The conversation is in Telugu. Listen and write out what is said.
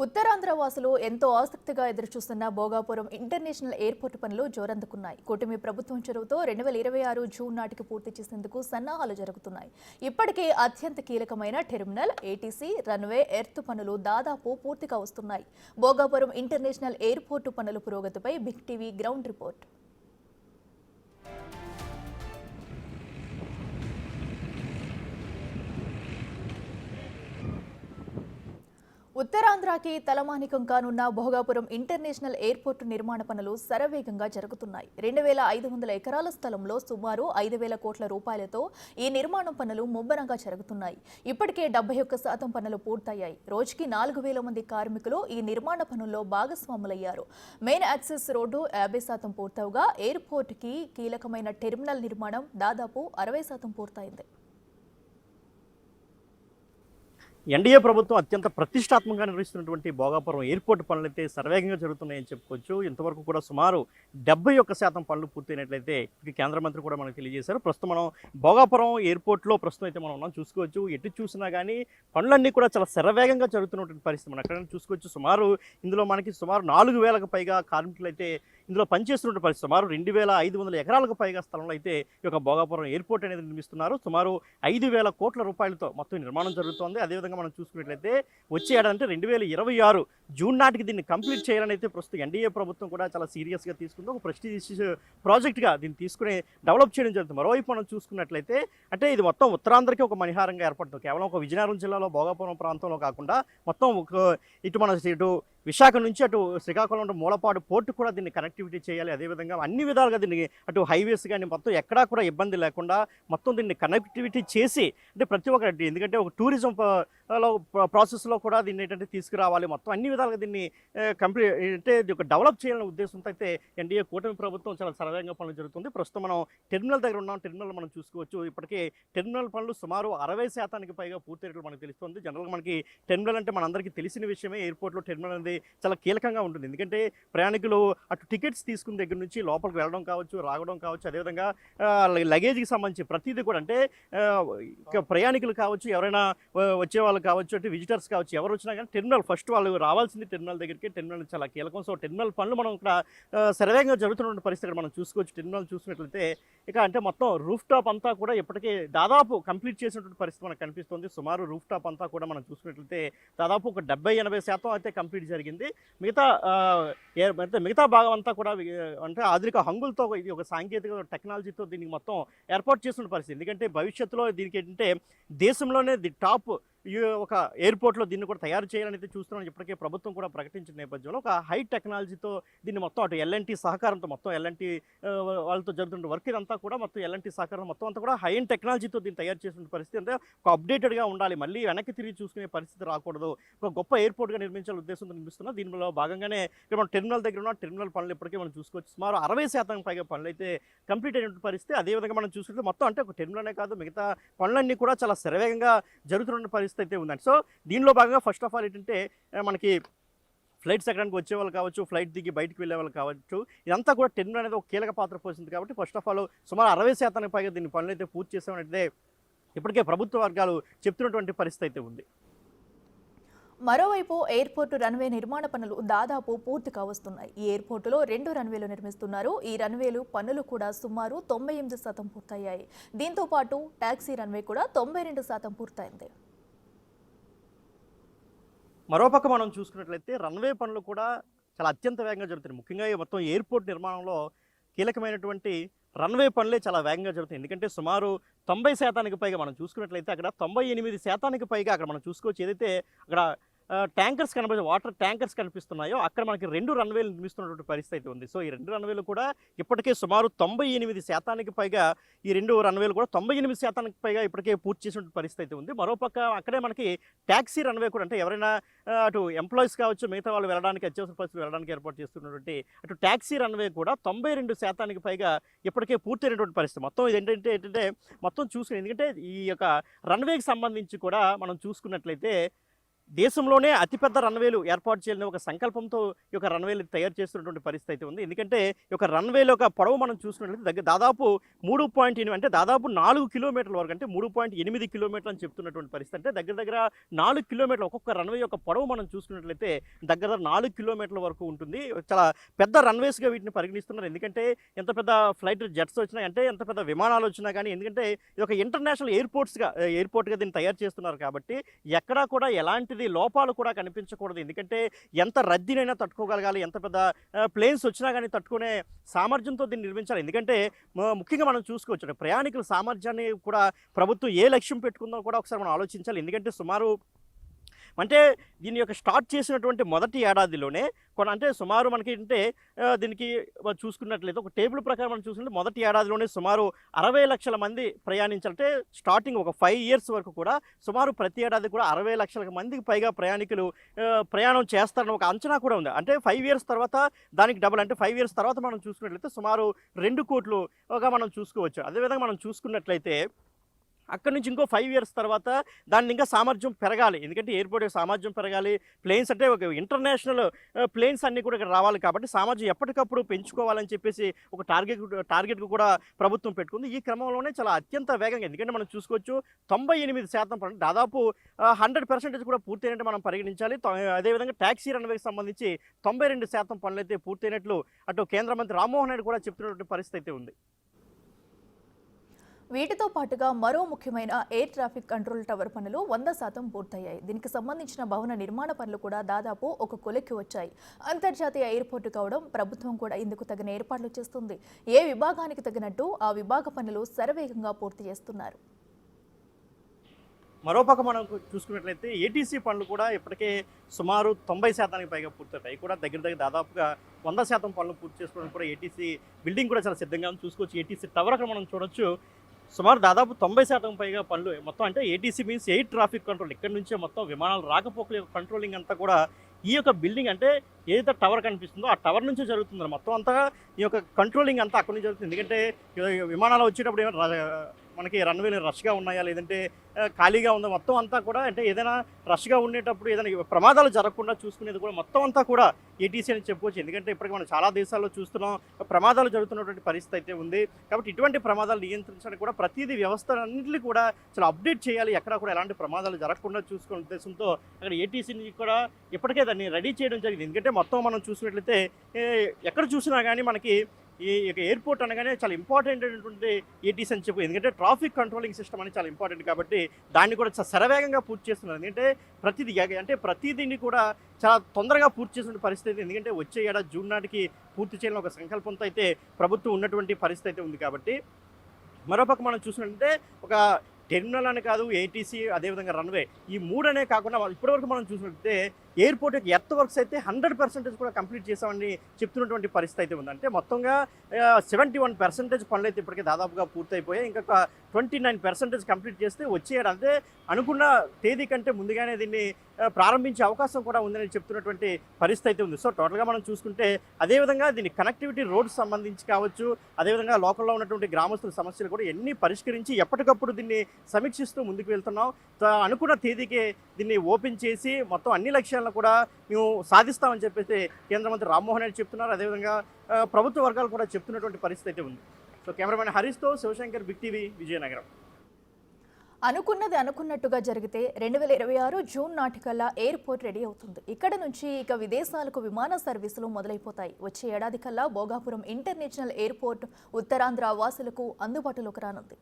ఉత్తరాంధ్ర వాసులు ఎంతో ఆసక్తిగా ఎదురుచూస్తున్న భోగాపురం ఇంటర్నేషనల్ ఎయిర్పోర్టు పనులు జోరందుకున్నాయి. కూటమి ప్రభుత్వం చొరవతో 2026 జూన్ నాటికి పూర్తి చేసేందుకు సన్నాహాలు జరుగుతున్నాయి. ఇప్పటికే అత్యంత కీలకమైన టెర్మినల్, ఏటీసీ, రన్వే, ఎర్త్ పనులు దాదాపు పూర్తిగా వస్తున్నాయి. భోగాపురం ఇంటర్నేషనల్ ఎయిర్పోర్టు పనుల పురోగతిపై బిగ్ టీవీ గ్రౌండ్ రిపోర్ట్. ఉత్తరాంధ్రకి తలమానికం కానున్న భోగాపురం ఇంటర్నేషనల్ ఎయిర్పోర్టు నిర్మాణ పనులు శరవేగంగా జరుగుతున్నాయి. 2500 ఎకరాల స్థలంలో సుమారు 5000 కోట్ల రూపాయలతో ఈ నిర్మాణం పనులు ముమ్మరంగా జరుగుతున్నాయి. ఇప్పటికే 71% పనులు పూర్తయ్యాయి. రోజుకి 4000 మంది కార్మికులు ఈ నిర్మాణ పనుల్లో భాగస్వాములయ్యారు. మెయిన్ యాక్సెస్ రోడ్డు 50% పూర్తవగా ఎయిర్పోర్టుకి కీలకమైన టెర్మినల్ నిర్మాణం దాదాపు 60% పూర్తయింది. ఎన్డీఏ ప్రభుత్వం అత్యంత ప్రతిష్టాత్మకంగా నిర్వహిస్తున్నటువంటి భోగాపురం ఎయిర్పోర్ట్ పనులు అయితే సర్వేగంగా జరుగుతున్నాయని చెప్పుకోవచ్చు. ఇంతవరకు కూడా సుమారు 71% పనులు పూర్తయినట్లయితే కేంద్ర మంత్రి కూడా మనకు తెలియజేశారు. ప్రస్తుతం మనం భోగాపురం ఎయిర్పోర్ట్లో ప్రస్తుతం అయితే మనం ఉన్నాం. చూసుకోవచ్చు, ఎటు చూసినా కానీ పనులన్నీ కూడా చాలా శరవేగంగా జరుగుతున్నటువంటి పరిస్థితి మనం ఎక్కడైనా చూసుకోవచ్చు. ఇందులో మనకి సుమారు 4000కు పైగా కార్మికులు అయితే ఇందులో పనిచేస్తున్న పరిస్థితి. సుమారు 2500 ఎకరాలకు పైగా స్థలంలో అయితే ఈ యొక్క భోగాపురం ఎయిర్పోర్ట్ అనేది నిర్మిస్తున్నారు. సుమారు 5000 కోట్ల రూపాయలతో మొత్తం నిర్మాణం జరుగుతోంది. అదేవిధంగా మనం చూసుకున్నట్లయితే వచ్చే ఏడాది 2026 జూన్ నాటికి దీన్ని కంప్లీట్ చేయాలని అయితే ప్రస్తుతం ఎన్డీఏ ప్రభుత్వం కూడా చాలా సీరియస్గా తీసుకుంది. ఒక ప్రెస్టీజియస్ ప్రాజెక్ట్గా దీన్ని తీసుకుని డెవలప్ చేయడం జరుగుతుంది. మరోవైపు మనం చూసుకున్నట్లయితే అంటే ఇది మొత్తం ఉత్తరాంధ్రకి ఒక మణిహారంగా ఏర్పడుతుంది. కేవలం ఒక విజయనగరం జిల్లాలో భోగాపురం ప్రాంతంలో కాకుండా మొత్తం ఇటు విశాఖ నుంచి అటు శ్రీకాకుళం మూలపాడు పోర్టు కూడా దీన్ని కనెక్టివిటీ చేయాలి. అదేవిధంగా అన్ని విధాలుగా దీన్ని అటు హైవేస్ కానీ మొత్తం ఎక్కడా కూడా ఇబ్బంది లేకుండా మొత్తం దీన్ని కనెక్టివిటీ చేసి అంటే ప్రతి ఒక్కటి ఎందుకంటే ఒక టూరిజం ప్రాసెస్లో కూడా దీన్ని ఏంటంటే తీసుకురావాలి. మొత్తం అన్ని విధాలుగా దీన్ని కంప్లీట్ అంటే ఒక డెవలప్ చేయాలనే ఉద్దేశంతో అయితే ఎన్డీఏ కూటమి ప్రభుత్వం చాలా సరవేగంగా పనులు జరుగుతుంది. ప్రస్తుతం మనం టెర్మినల్ దగ్గర ఉన్నాం. టెర్మినల్ మనం చూసుకోవచ్చు. ఇప్పటికే టెర్మినల్ పనులు సుమారు 60% పైగా పూర్తయినట్లు మనకు తెలుస్తుంది. జనరల్గా మనకి టెర్మినల్ అంటే మనందరికీ తెలిసిన విషయమే. ఎయిర్పోర్ట్లో టెర్మినల్ అనేది చాలా కీలకంగా ఉంటుంది. ఎందుకంటే ప్రయాణికులు అటు టికెట్స్ తీసుకున్న దగ్గర నుంచి లోపలికి వెళ్ళడం కావచ్చు, రావడం కావచ్చు, అదేవిధంగా లగేజ్కి సంబంధించి ప్రతిదీ కూడా అంటే ప్రయాణికులు కావచ్చు, ఎవరైనా వచ్చే వాళ్ళు కావచ్చు, అంటే విజిటర్స్ కావచ్చు, ఎవరు వచ్చినా కానీ టెర్మినల్ ఫస్ట్ వాళ్ళు రావాల్సింది టెర్మినల్ దగ్గరికి. టెర్మినల్ చాలా కీలకం. సో టెర్మినల్ పనులు మనం ఇక్కడ సర్వేగంగా జరుగుతున్న పరిస్థితి మనం చూసుకోవచ్చు. టెర్మినల్ చూసినట్లయితే ఇక అంటే మొత్తం రూఫ్ టాప్ అంతా కూడా ఇప్పటికే దాదాపు కంప్లీట్ చేసినటువంటి పరిస్థితి మనకు కనిపిస్తుంది. సుమారు రూఫ్ టాప్ అంతా కూడా మనం చూసుకున్నట్లయితే దాదాపు ఒక 70-80% అయితే కంప్లీట్ జరిగింది. మిగతా భాగం అంతా కూడా అంటే ఆధునిక హంగులతో ఇది ఒక సాంకేతిక టెక్నాలజీతో దీనికి మొత్తం ఏర్పాటు చేస్తున్న పరిస్థితి. ఎందుకంటే భవిష్యత్తులో దీనికి ఏంటంటే దేశంలోనే ది టాప్ ఒక ఎయిర్పోర్ట్లో దీన్ని కూడా తయారు చేయాలని అయితే చూస్తున్నాం. ఇప్పటికే ప్రభుత్వం కూడా ప్రకటించిన నేపథ్యంలో ఒక హై టెక్నాలజీతో దీన్ని మొత్తం అటు ఎల్ఎన్టీ సహకారంతో మొత్తం ఎల్ఎన్టీ వాళ్ళతో జరుగుతున్న వర్క్ ఇదంతా కూడా మొత్తం ఎల్ఎన్టీ సహకారం మొత్తం అంతా కూడా హై అండ్ టెక్నాలజీతో దీన్ని తయారు చేసిన పరిస్థితి. అంటే ఒక అప్డేటెడ్గా ఉండాలి, మళ్ళీ వెనక్కి తిరిగి చూసుకునే పరిస్థితి రాకూడదు. ఒక గొప్ప ఎయిర్పోర్ట్గా నిర్మించాల ఉద్దేశంతో నిర్మిస్తున్నా. దీనిలో భాగంగానే ఇక్కడ మనం టెర్మినల్ దగ్గర ఉన్న టెర్మినల్ పనులు ఇప్పటికే మనం చూసుకోవచ్చు. సుమారు 60% పైగా పనులు అయితే కంప్లీట్ అయినటువంటి పరిస్థితి. అదేవిధంగా మనం చూసుకుంటే మొత్తం అంటే ఒక టెర్మినలే కాదు, మిగతా పనులన్నీ కూడా చాలా శరవేగంగా జరుగుతున్న పరిస్థితి అయితే ఉందండి. సో దీనిలో భాగంగా ఫస్ట్ ఆఫ్ ఆల్ ఏంటంటే మనకి ఫ్లైట్స్ ఎక్కడానికి వచ్చే వాళ్ళు కావచ్చు, ఫ్లైట్ దిగి బయటికి వెళ్ళే వాళ్ళు కావచ్చు, ఇదంతా కూడా టెర్మినల్ అనేది ఒక కీలక పాత్ర పోషింది. కాబట్టి ఫస్ట్ ఆఫ్ ఆల్ సుమారు 60% పైగా దీన్ని పనులు అయితే పూర్తి చేసామంటే ఇప్పటికే ప్రభుత్వ వర్గాలు చెప్తున్నటువంటి పరిస్థితి అయితే ఉంది. మరోవైపు ఎయిర్పోర్టు రన్వే నిర్మాణ పనులు దాదాపు పూర్తిగా వస్తున్నాయి. ఈ ఎయిర్పోర్టులో 2 రన్వేలు నిర్మిస్తున్నారు. ఈ రన్వేలు పనులు కూడా సుమారు 98% పూర్తయ్యాయి. దీంతో పాటు టాక్సీ రన్వే కూడా 92% పూర్తయింది. మరోపక్క మనం చూసుకున్నట్లయితే రన్వే పనులు కూడా చాలా అత్యంత వేగంగా జరుగుతాయి. ముఖ్యంగా మొత్తం ఎయిర్పోర్ట్ నిర్మాణంలో కీలకమైనటువంటి రన్వే పనులే చాలా వేగంగా జరుగుతాయి. ఎందుకంటే సుమారు 90% పైగా మనం చూసుకున్నట్లయితే అక్కడ 98% పైగా అక్కడ మనం చూసుకోవచ్చు. ఏదైతే అక్కడ ట్యాంకర్స్ వాటర్ ట్యాంకర్స్ కనిపిస్తున్నాయో అక్కడ మనకి 2 రన్వేలు నిర్మిస్తున్నటువంటి పరిస్థితి అయితే ఉంది. సో ఈ 2 రన్వేలు కూడా ఇప్పటికే సుమారు 98% పైగా ఈ 2 రన్వేలు కూడా 98% పైగా ఇప్పటికే పూర్తి చేసినటువంటి పరిస్థితి అయితే ఉంది. మరోపక్క అక్కడే మనకి ట్యాక్సీ రన్వే కూడా అంటే ఎవరైనా అటు ఎంప్లాయీస్ కావచ్చు, మిగతా వాళ్ళు వెళ్ళడానికి అత్యవసర పరిస్థితులు వెళ్ళడానికి ఏర్పాటు చేస్తున్నటువంటి అటు ట్యాక్సీ రన్వే కూడా 92% పైగా ఇప్పటికే పూర్తయినటువంటి పరిస్థితి. మొత్తం ఇది ఏంటంటే మొత్తం చూసుకుని ఎందుకంటే ఈ యొక్క రన్వేకి సంబంధించి కూడా మనం చూసుకున్నట్లయితే దేశంలోనే అతిపెద్ద రన్వేలు ఏర్పాటు చేయాలని ఒక సంకల్పంతో ఈ యొక్క రన్వేలు తయారు చేస్తున్నటువంటి పరిస్థితి అయితే ఉంది. ఎందుకంటే ఈ యొక్క రన్వేల యొక్క పొడవు మనం చూసుకున్నట్లయితే దాదాపు 3.8 అంటే దాదాపు 4 కిలోమీటర్ల వరకు, అంటే 3.8 కిలోమీటర్లు అని చెప్తున్నటువంటి పరిస్థితి. అంటే దగ్గర 4 కిలోమీటర్లు ఒక్కొక్క రన్వే యొక్క పొడవు మనం చూసుకున్నట్లయితే దగ్గర 4 కిలోమీటర్ల వరకు ఉంటుంది. చాలా పెద్ద రన్వేస్గా వీటిని పరిగణిస్తున్నారు. ఎందుకంటే ఎంత పెద్ద ఫ్లైట్ జెట్స్ వచ్చినా, అంటే ఎంత పెద్ద విమానాలు వచ్చినా కానీ, ఎందుకంటే ఇది ఒక ఇంటర్నేషనల్ ఎయిర్పోర్ట్గా దీన్ని తయారు చేస్తున్నారు కాబట్టి ఎక్కడా కూడా ఎలాంటిది లోపాలు కూడా కనిపించకూడదు. ఎందుకంటే ఎంత రద్దీనైనా తట్టుకోగలగాలి, ఎంత పెద్ద ప్లేన్స్ వచ్చినా కానీ తట్టుకునే సామర్థ్యంతో దీన్ని నిర్మించాలి. ఎందుకంటే ముఖ్యంగా మనం చూసుకోవచ్చు ప్రయాణికుల సామర్థ్యాన్ని కూడా ప్రభుత్వం ఏ లక్ష్యం పెట్టుకుందో కూడా ఒకసారి మనం ఆలోచించాలి. ఎందుకంటే సుమారు అంటే దీని యొక్క స్టార్ట్ చేసినటువంటి మొదటి ఏడాదిలోనే అంటే సుమారు మనకి అంటే దీనికి చూసుకున్నట్లయితే ఒక టేబుల్ ప్రకారం మనం చూసుకుంటే మొదటి ఏడాదిలోనే సుమారు 60 లక్షల మంది ప్రయాణించాలంటే స్టార్టింగ్ ఒక 5 ఇయర్స్ వరకు కూడా సుమారు ప్రతి ఏడాది కూడా 60 లక్షల మందికి పైగా ప్రయాణికులు ప్రయాణం చేస్తారని ఒక అంచనా కూడా ఉంది. అంటే 5 ఇయర్స్ తర్వాత దానికి డబుల్, అంటే 5 ఇయర్స్ తర్వాత మనం చూసుకున్నట్లయితే సుమారు 2 కోట్లుగా మనం చూసుకోవచ్చు. అదేవిధంగా మనం చూసుకున్నట్లయితే అక్కడి నుంచి ఇంకో 5 ఇయర్స్ తర్వాత దాన్ని ఇంకా సామర్థ్యం పెరగాలి. ఎందుకంటే ఎయిర్పోర్ట్ సామర్థ్యం పెరగాలి, ప్లేన్స్ అంటే ఒక ఇంటర్నేషనల్ ప్లేన్స్ అన్నీ కూడా ఇక్కడ రావాలి కాబట్టి సామర్థ్యం ఎప్పటికప్పుడు పెంచుకోవాలని చెప్పేసి ఒక టార్గెట్ కూడా ప్రభుత్వం పెట్టుకుంది. ఈ క్రమంలోనే చాలా అత్యంత వేగంగా, ఎందుకంటే మనం చూసుకోవచ్చు 98% పనులు దాదాపు 100% కూడా పూర్తయినట్టు మనం పరిగణించాలి. అదేవిధంగా ట్యాక్సీ రన్వేకి సంబంధించి 92% పనులైతే పూర్తయినట్లు అటు కేంద్ర మంత్రి రామ్మోహన్ నాయుడు కూడా చెప్తున్నటువంటి పరిస్థితి అయితే ఉంది. వీటితో పాటుగా మరో ముఖ్యమైన ఎయిర్ ట్రాఫిక్ కంట్రోల్ టవర్ పనులు 100% పూర్తయ్యాయి. దీనికి సంబంధించిన భవన నిర్మాణ పనులు కూడా దాదాపు ఒక కొలిక్కి వచ్చాయి. అంతర్జాతీయ ఎయిర్పోర్టు కావడం ప్రభుత్వం కూడా ఇందుకు తగిన ఏర్పాట్లు చేస్తుంది. ఏ విభాగానికి తగినట్టు ఆ విభాగ పనులు శరవేగంగా పూర్తి చేస్తున్నారు. మరోపక్క మనం చూసుకున్నట్లయితే ఏటీసీ పనులు కూడా ఇప్పటికే సుమారు 90% పైగా పూర్తవుతాయి. కూడా దగ్గర దాదాపుగా 100% పనులు పూర్తి చేసుకోవడానికి కూడా ఏటీసీ బిల్డింగ్ కూడా చాలా సిద్ధంగా చూసుకోవచ్చు. ఏటీసీ టవర్ అక్కడ మనం చూడొచ్చు సుమారు దాదాపు 90% పైగా పనులు మొత్తం, అంటే ATC means air traffic control. ఇక్కడ నుంచే మొత్తం విమానాలు రాకపోకల యొక్క కంట్రోలింగ్ అంతా కూడా ఈ యొక్క బిల్డింగ్, అంటే ఏదైతే టవర్ కనిపిస్తుందో ఆ టవర్ నుంచే జరుగుతుంది. మొత్తం అంతా ఈ యొక్క కంట్రోలింగ్ అంతా అక్కడి నుంచి జరుగుతుంది. ఎందుకంటే విమానాలు వచ్చేటప్పుడు ఏమైనా మనకి రన్వేలు రష్గా ఉన్నాయా లేదంటే ఖాళీగా ఉందా, మొత్తం అంతా కూడా అంటే ఏదైనా రష్గా ఉండేటప్పుడు ఏదైనా ప్రమాదాలు జరగకుండా చూసుకునేది కూడా మొత్తం అంతా కూడా ఏటీసీ అని చెప్పుకోవచ్చు. ఎందుకంటే ఇప్పటికీ మనం చాలా దేశాల్లో చూస్తున్నాం ప్రమాదాలు జరుగుతున్నటువంటి పరిస్థితి అయితే ఉంది. కాబట్టి ఇటువంటి ప్రమాదాలు నియంత్రించడానికి కూడా ప్రతిదీ వ్యవస్థ అన్నింటినీ కూడా చాలా అప్డేట్ చేయాలి, ఎక్కడ కూడా ఎలాంటి ప్రమాదాలు జరగకుండా చూసుకునే ఉద్దేశంతో అక్కడ ఏటీసీని కూడా ఇప్పటికే దాన్ని రెడీ చేయడం జరిగింది. ఎందుకంటే మొత్తం మనం చూసినట్లయితే ఎక్కడ చూసినా కానీ మనకి ఈ ఎయిర్పోర్ట్ అనగానే చాలా ఇంపార్టెంట్ అయినటువంటి ఏటీసీ అని చెప్పు. ఎందుకంటే ట్రాఫిక్ కంట్రోలింగ్ సిస్టమ్ అనేది చాలా ఇంపార్టెంట్ కాబట్టి దాన్ని కూడా చాలా శరవేగంగా పూర్తి చేస్తున్నారు. ఎందుకంటే ప్రతిదీన్ని కూడా చాలా తొందరగా పూర్తి చేసిన పరిస్థితి. ఎందుకంటే వచ్చే ఏడాది జూన్ నాటికి పూర్తి చేయాలని ఒక సంకల్పంతో అయితే ప్రభుత్వం ఉన్నటువంటి పరిస్థితి అయితే ఉంది. కాబట్టి మరోపక్క మనం చూసినట్లయితే ఒక టెర్మినల్ అని కాదు, ఏటీసీ అదేవిధంగా రన్వే, ఈ మూడనే కాకుండా ఇప్పటివరకు మనం చూసినట్లయితే ఎయిర్పోర్ట్ యొక్క ఎర్త్ వర్క్స్ అయితే 100% కూడా కంప్లీట్ చేసామని చెప్తున్నటువంటి పరిస్థితి అయితే ఉంది. అంటే మొత్తంగా 71% పనులు అయితే ఇప్పటికే దాదాపుగా పూర్తయిపోయాయి. ఇంకొక 29% కంప్లీట్ చేస్తే వచ్చేయాలి, అంటే అనుకున్న తేదీ కంటే ముందుగానే దీన్ని ప్రారంభించే అవకాశం కూడా ఉందని చెప్తున్నటువంటి పరిస్థితి అయితే ఉంది. సో టోటల్గా మనం చూసుకుంటే అదేవిధంగా దీన్ని కనెక్టివిటీ రోడ్స్ సంబంధించి కావచ్చు, అదేవిధంగా లోకల్లో ఉన్నటువంటి గ్రామస్తుల సమస్యలు కూడా ఎన్ని పరిష్కరించి ఎప్పటికప్పుడు దీన్ని సమీక్షిస్తూ ముందుకు వెళ్తున్నాం. అనుకున్న తేదీకి దీన్ని ఓపెన్ చేసి మొత్తం అన్ని లక్ష్యాలను కూడా మేము సాధిస్తామని చెప్పేసి కేంద్ర మంత్రి రామ్మోహన్ నాయుడు చెప్తున్నారు. అదేవిధంగా ప్రభుత్వ వర్గాలు కూడా చెప్తున్నటువంటి పరిస్థితి అయితే ఉంది. సో కెమెరామెన్ హరీష్తో శివశంకర్, బిగ్ టీవీ, విజయనగరం. అనుకున్నది అనుకున్నట్టుగా జరిగితే 2026 జూన్ నాటికల్లా ఎయిర్పోర్ట్ రెడీ అవుతుంది. ఇక్కడ నుంచి ఇక విదేశాలకు విమాన సర్వీసులు మొదలైపోతాయి. వచ్చే ఏడాది కల్లా భోగాపురం ఇంటర్నేషనల్ ఎయిర్పోర్ట్ ఉత్తరాంధ్ర వాసులకు అందుబాటులోకి రానుంది.